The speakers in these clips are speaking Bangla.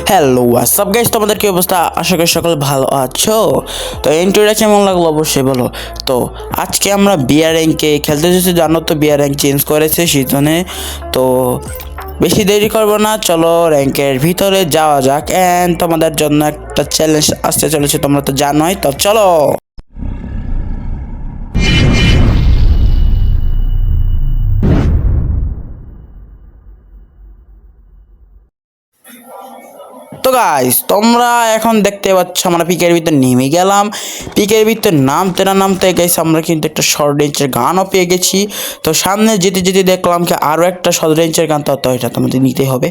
হ্যালো হোয়াটসঅ্যাপ গাইস, তোমাদের কি অবস্থা? আশা করি সকলে ভালো আছো। তো ইন্ট্রোটা কেমন লাগলো অবশ্যই বলো। তো আজকে আমরা বিয়ার র্যাঙ্কে খেলতে যেতে, জানো তো বিয়ার র্যাঙ্ক চেঞ্জ করেছে সিজনে। তো বেশি দেরি করবো না, চলো র্যাঙ্কের ভিতরে যাওয়া যাক। অ্যান্ড তোমাদের জন্য একটা চ্যালেঞ্জ আসতে চলেছে, তোমরা তো জানোই। তো চলো। তো গাইস, তোমরা এখন দেখতে পাচ্ছ আমরা পিকের ভিতর নেমে গেলাম। পিকের ভিতর নামতে না নামতে গাইস আমরা কিন্তু একটা শর্ট রেঞ্জের গানও পেয়ে গেছি। তো সামনে যেতে যেতে দেখলাম কি আরও একটা শর্ট রেঞ্জের গান, তো এটা তোমাদের নিতেই হবে।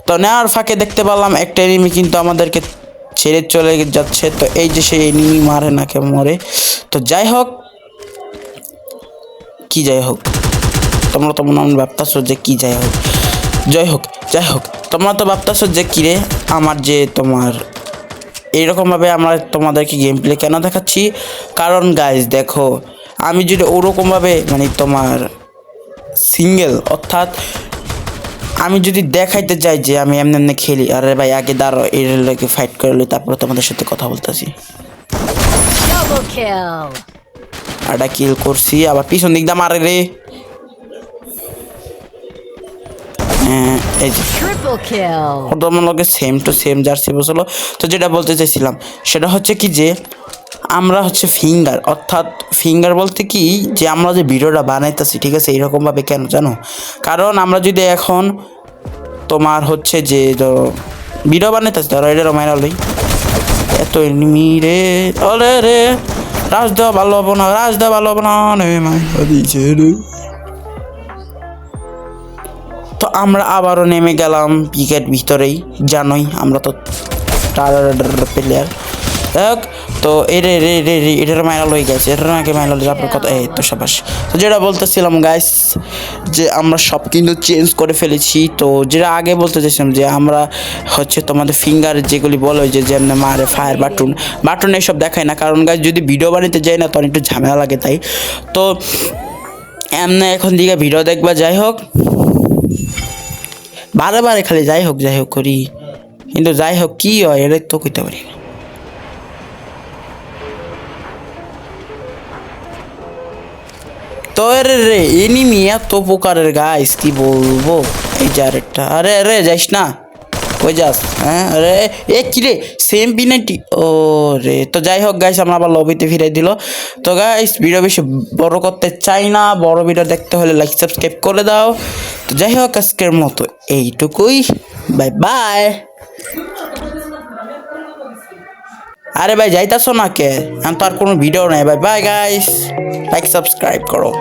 তো নেওয়ার ফাঁকে দেখতে পেলাম একটা এনিমি কিন্তু আমাদেরকে ছেড়ে চলে যাচ্ছে। তো এই যে সেই এনিমি মারে না কেমন মরে। তো যাই হোক, তোমরা তো মনে ভাবতেছো যে কি যাই হোক, যাই হোক তোমরা তো ভাবতেছো যে কিরে আমার যে তোমার এইরকমভাবে আমরা তোমাদেরকে গেম প্লে কেন দেখাচ্ছি। কারণ গাইজ দেখো, আমি যদি ওরকমভাবে মানে তোমার সিঙ্গেল, অর্থাৎ আমি যদি দেখাইতে চাই যে আমি এমনি এমনি খেলি, আরে ভাই আগে দাঁড়ো এর লাগে ফাইট করলে তারপরে তোমাদের সাথে কথা বলতেছি। আটা কিল করছি, আবার পিছন দিক দা মারে রে। এই যে তোমার সেম টু সেম জার্সি বসলো। তো যেটা বলতে চাইছিলাম সেটা হচ্ছে কি যে আমরা হচ্ছে ফিঙ্গার, অর্থাৎ ফিঙ্গার বলতে কি যে আমরা যে ভিডিওটা বানাইতেছি, ঠিক আছে, এইরকমভাবে কেন জানো? কারণ আমরা যদি এখন তোমার হচ্ছে যে ভিডিও বানাইতেছি, ধরো এটারও মাইরা লই, এত এনিমি রে, ওরে রে, রাজ দেওয়া ভালো হবো না, তো আমরা আবারও নেমে গেলাম পিকের ভিতরেই, জানোই আমরা তো প্লেয়ার। দেখ তো এটার মাইনা লই গেছে, এটার আগে মাইনা লই আপনার কথা। এই তো সবাস, তো যেটা বলতেছিলাম গাইস যে আমরা সব কিন্তু চেঞ্জ করে ফেলেছি। তো যেটা আগে বলতে চাইছিলাম যে আমরা হচ্ছে তোমাদের ফিঙ্গার যেগুলি বলো যে যেমন মারে ফায়ার বাটন এইসব দেখায় না, কারণ গাইস যদি ভিডিও বানাতে যাই না তখন একটু ঝামেলা লাগে, তাই তো এমনি এখন দিকে ভিডিও দেখবা। যাই হোক, বারে খালি যাই হোক করি, কিন্তু যাই হোক কি হয় এটা তো কইতে পারি না। তো রে এনিমি এত প্রকারের গাইস কি বলবো। এই যে আরেকটা, আরে যাইস না, কই যাস? হ্যাঁ আরে এ কি রে, সেম পিনাইটি, ও রে। তো যাই হোক গাইস, আমরা আবার লবিতে ফিরে দিল। তো গাইস ভিডিও বেশি বড় করতে চাই না, বড় ভিডিও দেখতে হলে লাইক সাবস্ক্রাইব করে দাও। তো যাই হোক আজকের মতো এইটুকুই, বাই বাই। আরে ভাই যাইতাছো না কে? এখন তো আর কোনো ভিডিও নাই। Bye bye guys, like subscribe করো।